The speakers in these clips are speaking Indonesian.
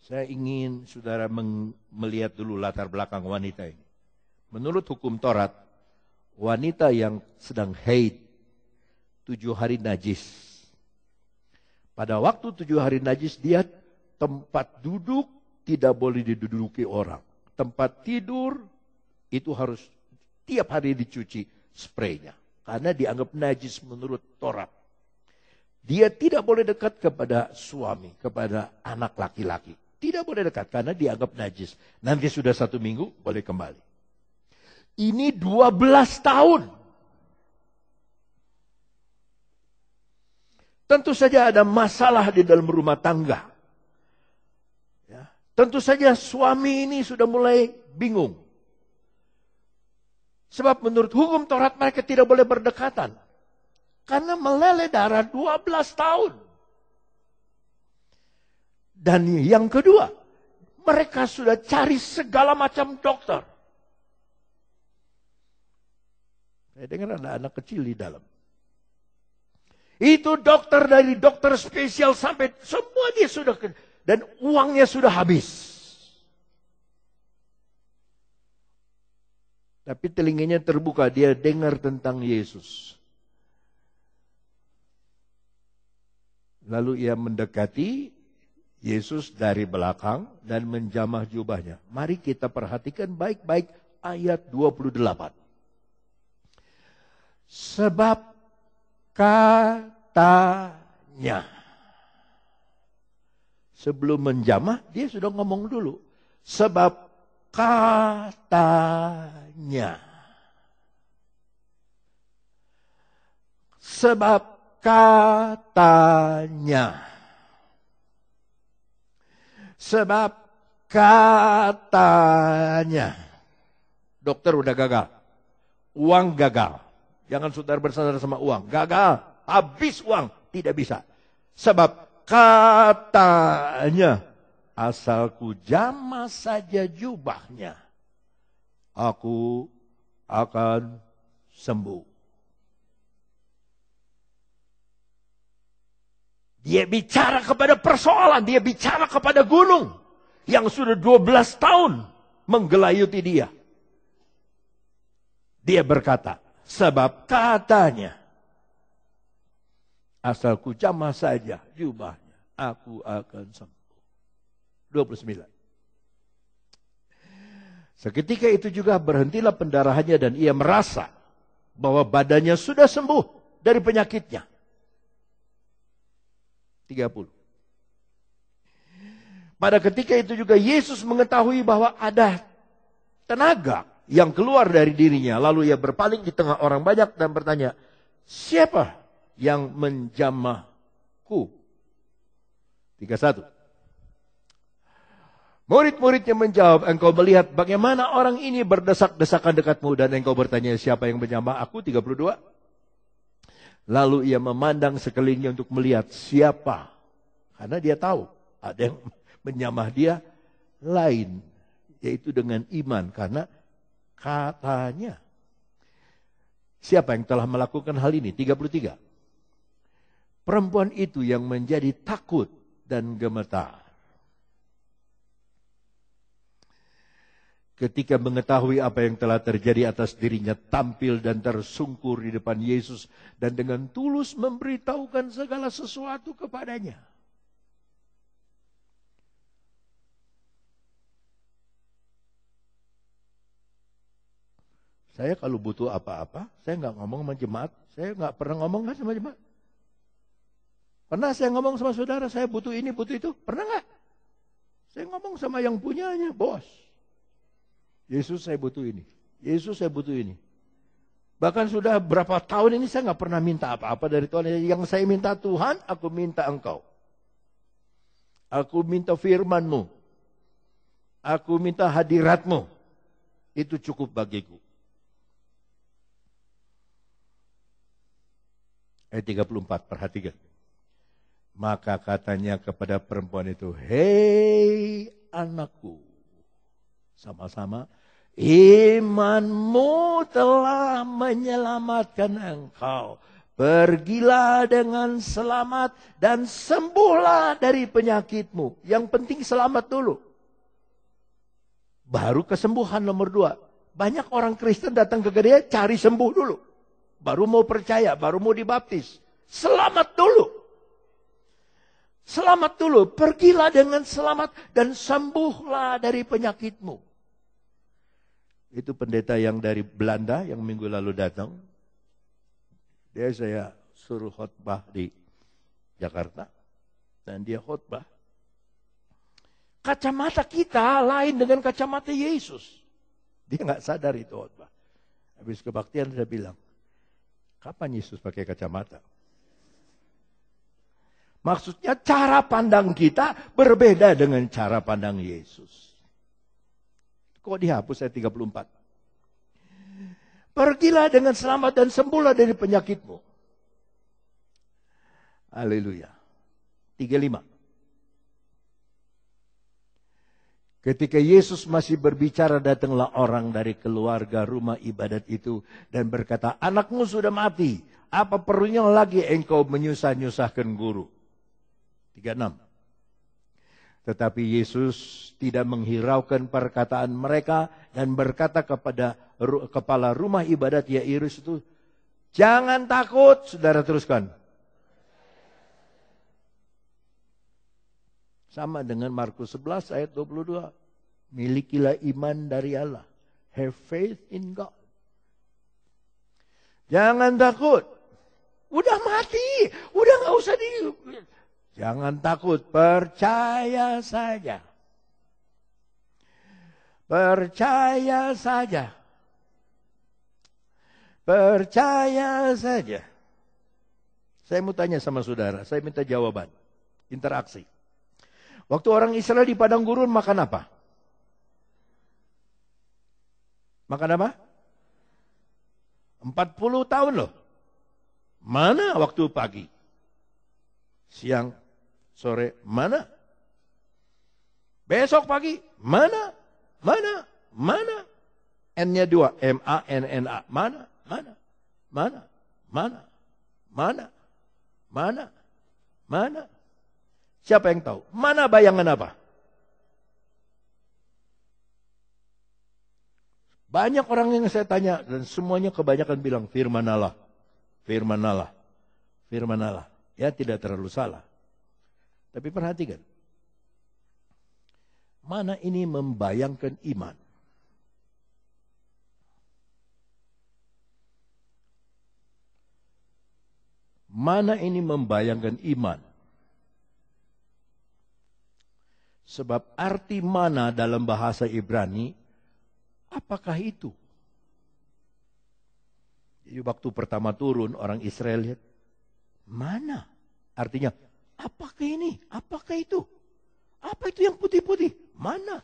Saya ingin saudara melihat dulu latar belakang wanita ini. Menurut hukum Taurat, wanita yang sedang haid 7 hari najis. Pada waktu 7 hari najis, dia tempat duduk tidak boleh diduduki orang. Tempat tidur itu harus tiap hari dicuci spraynya. Karena dianggap najis menurut Taurat. Dia tidak boleh dekat kepada suami, kepada anak laki-laki. Tidak boleh dekat karena dianggap najis. Nanti sudah 1 minggu boleh kembali. Ini 12 tahun. Tentu saja ada masalah di dalam rumah tangga. Ya. Tentu saja suami ini sudah mulai bingung. Sebab menurut hukum Taurat mereka tidak boleh berdekatan. Karena meleleh darah 12 tahun. Dan yang kedua, mereka sudah cari segala macam dokter. Saya dengar ada anak kecil di dalam. Itu dokter dari dokter spesial sampai semua dia sudah, dan uangnya sudah habis. Tapi telinganya terbuka, dia dengar tentang Yesus. Lalu ia mendekati Yesus dari belakang dan menjamah jubahnya. Mari kita perhatikan baik-baik ayat 28. Sebab katanya. Sebelum menjamah, dia sudah ngomong dulu. Sebab katanya. Sebab katanya. Sebab katanya. Dokter udah gagal. Uang gagal. Jangan saudara bersandar sama uang. Gagal. Habis uang. Tidak bisa. Sebab katanya. Asalku jamah saja jubahnya. Aku akan sembuh. Dia bicara kepada persoalan, dia bicara kepada gunung yang sudah 12 tahun menggelayuti dia. Dia berkata, sebab katanya, asalku jamah saja jubahnya, aku akan sembuh. 29. Seketika itu juga berhentilah pendarahannya dan ia merasa bahwa badannya sudah sembuh dari penyakitnya. 30. Pada ketika itu juga Yesus mengetahui bahwa ada tenaga yang keluar dari dirinya. Lalu ia berpaling di tengah orang banyak dan bertanya, siapa yang menjamahku? 31. Murid-muridnya menjawab, engkau melihat bagaimana orang ini berdesak-desakan dekatmu dan engkau bertanya siapa yang menjamah aku? 32. Lalu ia memandang sekelilingnya untuk melihat siapa. Karena dia tahu ada yang menyamah dia lain. Yaitu dengan iman. Karena katanya. Siapa yang telah melakukan hal ini? 33. Perempuan itu yang menjadi takut dan gemetar. Ketika mengetahui apa yang telah terjadi atas dirinya, tampil dan tersungkur di depan Yesus dan dengan tulus memberitahukan segala sesuatu kepadanya. Saya kalau butuh apa-apa, saya nggak ngomong sama jemaat, saya nggak pernah ngomong kan sama jemaat. Pernah saya ngomong sama saudara, saya butuh ini, butuh itu, pernah nggak? Saya ngomong sama yang punyanya, bos. Yesus saya butuh ini. Yesus saya butuh ini. Bahkan sudah berapa tahun ini saya nggak pernah minta apa-apa dari Tuhan. Yang saya minta Tuhan, aku minta Engkau. Aku minta firman-Mu. Aku minta hadirat-Mu. Itu cukup bagiku. Ayat 34, perhatikan. Maka katanya kepada perempuan itu, hei anakku. Sama-sama, imanmu telah menyelamatkan engkau. Pergilah dengan selamat dan sembuhlah dari penyakitmu. Yang penting selamat dulu. Baru kesembuhan nomor 2. Banyak orang Kristen datang ke gereja cari sembuh dulu. Baru mau percaya, baru mau dibaptis. Selamat dulu. Selamat dulu. Pergilah dengan selamat dan sembuhlah dari penyakitmu. Itu pendeta yang dari Belanda yang minggu lalu datang. Dia saya suruh khotbah di Jakarta. Dan dia khotbah. Kacamata kita lain dengan kacamata Yesus. Dia nggak sadar itu khotbah. Habis kebaktian saya bilang, kapan Yesus pakai kacamata? Maksudnya cara pandang kita berbeda dengan cara pandang Yesus. Kok dihapus ayat 34? Pergilah dengan selamat dan sembuhlah dari penyakitmu. Haleluya. 35. Ketika Yesus masih berbicara, datanglah orang dari keluarga rumah ibadat itu dan berkata, anakmu sudah mati. Apa perlunya lagi engkau menyusah-nyusahkan guru? 36. Tetapi Yesus tidak menghiraukan perkataan mereka dan berkata kepada kepala rumah ibadat Yairus itu, jangan takut, saudara teruskan. Sama dengan Markus 11 ayat 22. Milikilah iman dari Allah. Have faith in God. Jangan takut. Udah mati. Udah gak usah Jangan takut. Percaya saja. Percaya saja. Percaya saja. Saya mau tanya sama saudara. Saya minta jawaban. Interaksi. Waktu orang Israel di padang gurun makan apa? Makan apa? 40 tahun loh. Mana waktu pagi? Siang, sore, mana? Besok pagi, mana? Mana? Mana? N-nya 2, M-A-N-N-A. Mana? Mana? Mana? Mana? Mana? Mana? Mana? Siapa yang tahu? Mana bayangan apa? Banyak orang yang saya tanya dan semuanya kebanyakan bilang firman Allah. Firman Allah. Firman Allah. Ya tidak terlalu salah. Tapi perhatikan. Mana ini membayangkan iman? Mana ini membayangkan iman? Sebab arti mana dalam bahasa Ibrani, apakah itu? Jadi waktu pertama turun orang Israel lihat, mana? Artinya, apakah ini? Apakah itu? Apa itu yang putih-putih? Mana?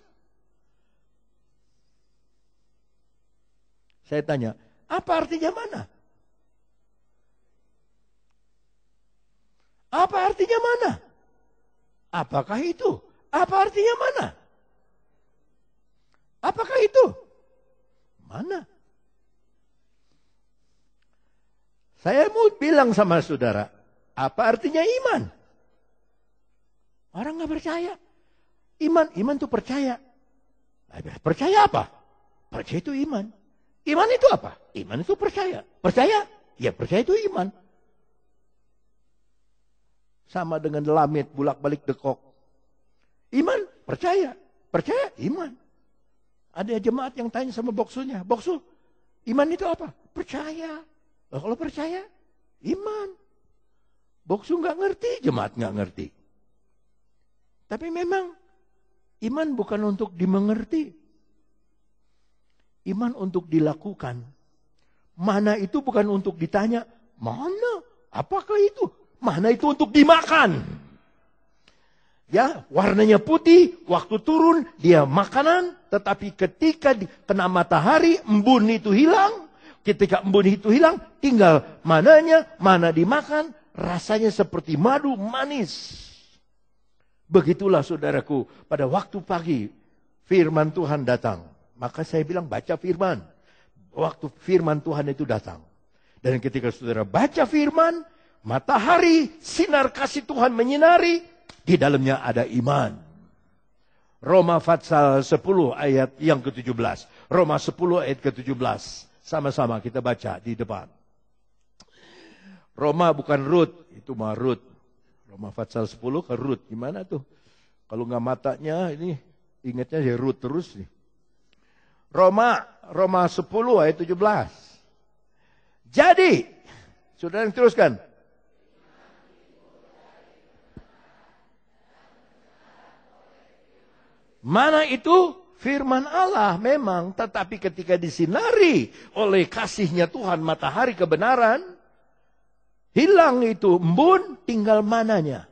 Saya tanya, apa artinya mana? Apa artinya mana? Apakah itu? Apa artinya mana? Apakah itu? Mana? Saya mau bilang sama saudara, apa artinya iman? Orang nggak percaya. Iman itu percaya. Percaya apa? Percaya itu iman. Iman itu apa? Iman itu percaya. Percaya? Ya percaya itu iman. Sama dengan lamit, bulak-balik dekok. Iman, percaya. Percaya, iman. Ada jemaat yang tanya sama boksunya, boksu, iman itu apa? Percaya. Nah, kalau percaya, iman. Boksu nggak ngerti, jemaat nggak ngerti. Tapi memang iman bukan untuk dimengerti. Iman untuk dilakukan. Mana itu bukan untuk ditanya, mana? Apakah itu? Mana itu untuk dimakan? Ya, warnanya putih, waktu turun dia makanan, tetapi ketika kena matahari, embun itu hilang. Ketika embun itu hilang, tinggal mananya, mana dimakan, rasanya seperti madu manis. Begitulah saudaraku, pada waktu pagi firman Tuhan datang. Maka saya bilang baca firman. Waktu firman Tuhan itu datang. Dan ketika saudara baca firman, matahari, sinar kasih Tuhan menyinari, di dalamnya ada iman. Roma pasal 10 ayat yang ke-17. Roma 10 ayat ke-17. Sama-sama kita baca di depan. Roma bukan Rut, itu mah Rut. Roma pasal 10 ke Rut. Gimana tuh? Kalau nggak matanya ini ingatnya ya Rut terus nih. Roma 10 ayat 17. Jadi, saudara yang teruskan. Mana itu? Firman Allah memang, tetapi ketika disinari oleh kasihnya Tuhan matahari kebenaran, hilang itu embun, tinggal mananya?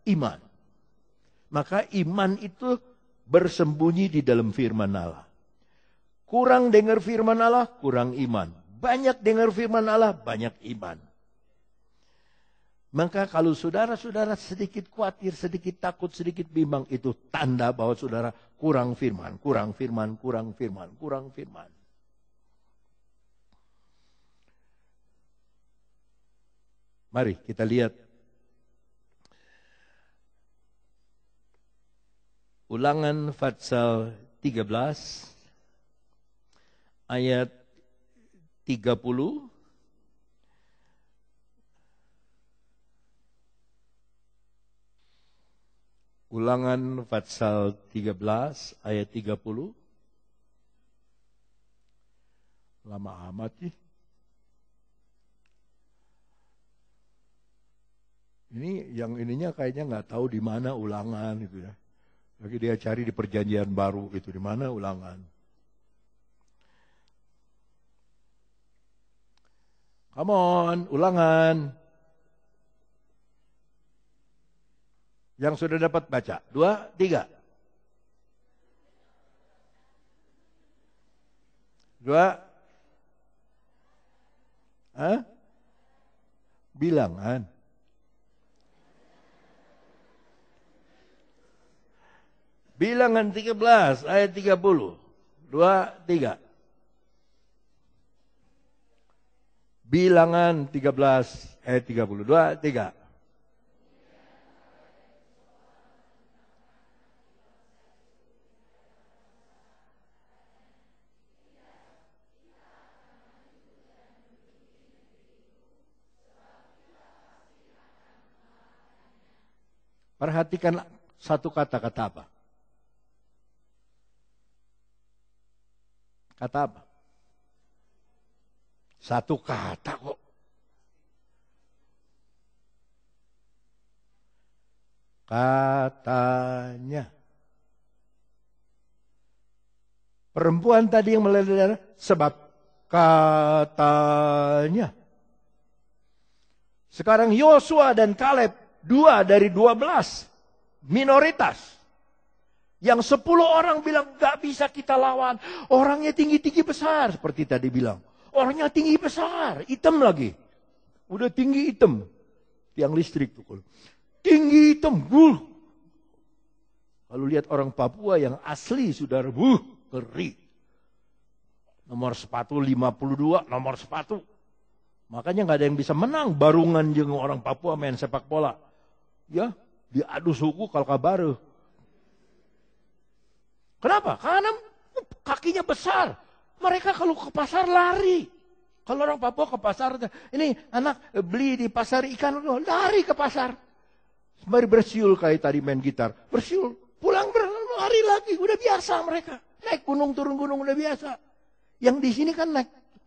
Iman. Maka iman itu bersembunyi di dalam firman Allah. Kurang dengar firman Allah, kurang iman. Banyak dengar firman Allah, banyak iman. Maka kalau saudara-saudara sedikit khawatir, sedikit takut, sedikit bimbang, itu tanda bahwa saudara kurang firman, kurang firman, kurang firman, kurang firman. Mari kita lihat Ulangan pasal 13 ayat 30. Ulangan pasal 13 ayat 30. Lama amat sih. Ini yang ininya kayaknya nggak tahu di mana Ulangan gitu ya. Lagi dia cari di perjanjian baru gitu, di mana Ulangan. Come on, Ulangan. Yang sudah dapat baca. 2, 3. 2. Hah? Bilangan. Bilangan 13 ayat 30. 2, 3. Bilangan 13 ayat 30. 2, 3. Perhatikan satu kata-kata apa? Kata apa? Satu kata kok. Katanya. Perempuan tadi yang meleleh sebab katanya. Sekarang Yosua dan Kaleb, 2 dari 12 minoritas. Yang 10 orang bilang gak bisa kita lawan. Orangnya tinggi-tinggi besar. Seperti tadi bilang. Orangnya tinggi besar. Hitam lagi. Udah tinggi hitam. Tiang listrik tuh. Tinggi hitam. Kalau lihat orang Papua yang asli saudara. Ngeri. Nomor sepatu 52. Nomor sepatu. Makanya gak ada yang bisa menang. Barungan jeung orang Papua main sepak bola. Ya. Diadu suku kalau kabar. Kenapa? Karena kakinya besar. Mereka kalau ke pasar lari. Kalau orang Papua ke pasar, ini anak beli di pasar ikan, lari ke pasar. Mari bersiul kayak tadi main gitar. Bersiul, pulang lari lagi. Udah biasa mereka. Naik gunung, turun gunung, udah biasa. Yang di sini kan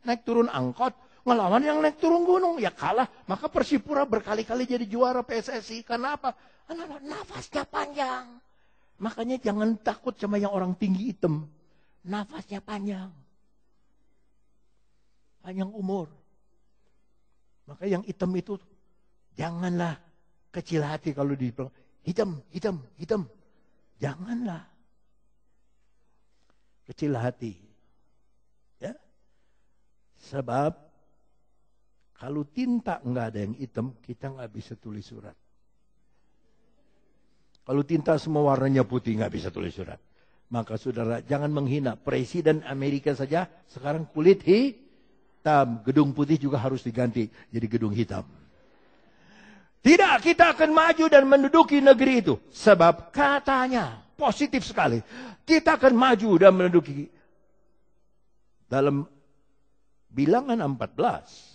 naik turun angkot. Ngelawan yang naik turun gunung. Ya kalah. Maka Persipura berkali-kali jadi juara PSSI. Karena apa? Karena nafasnya panjang. Makanya jangan takut sama yang orang tinggi hitam. Nafasnya panjang. Panjang umur. Maka yang hitam itu janganlah kecil hati kalau dibilang hitam. Janganlah. Kecil hati. Ya. Sebab kalau tinta enggak ada yang hitam, kita enggak bisa tulis surat. Kalau tinta semua warnanya putih nggak bisa tulis surat. Maka saudara jangan menghina. Presiden Amerika saja sekarang kulit hitam, gedung putih juga harus diganti jadi gedung hitam. Tidak, kita akan maju dan menduduki negeri itu. Sebab katanya, positif sekali. Kita akan maju dan menduduki. Dalam Bilangan 14,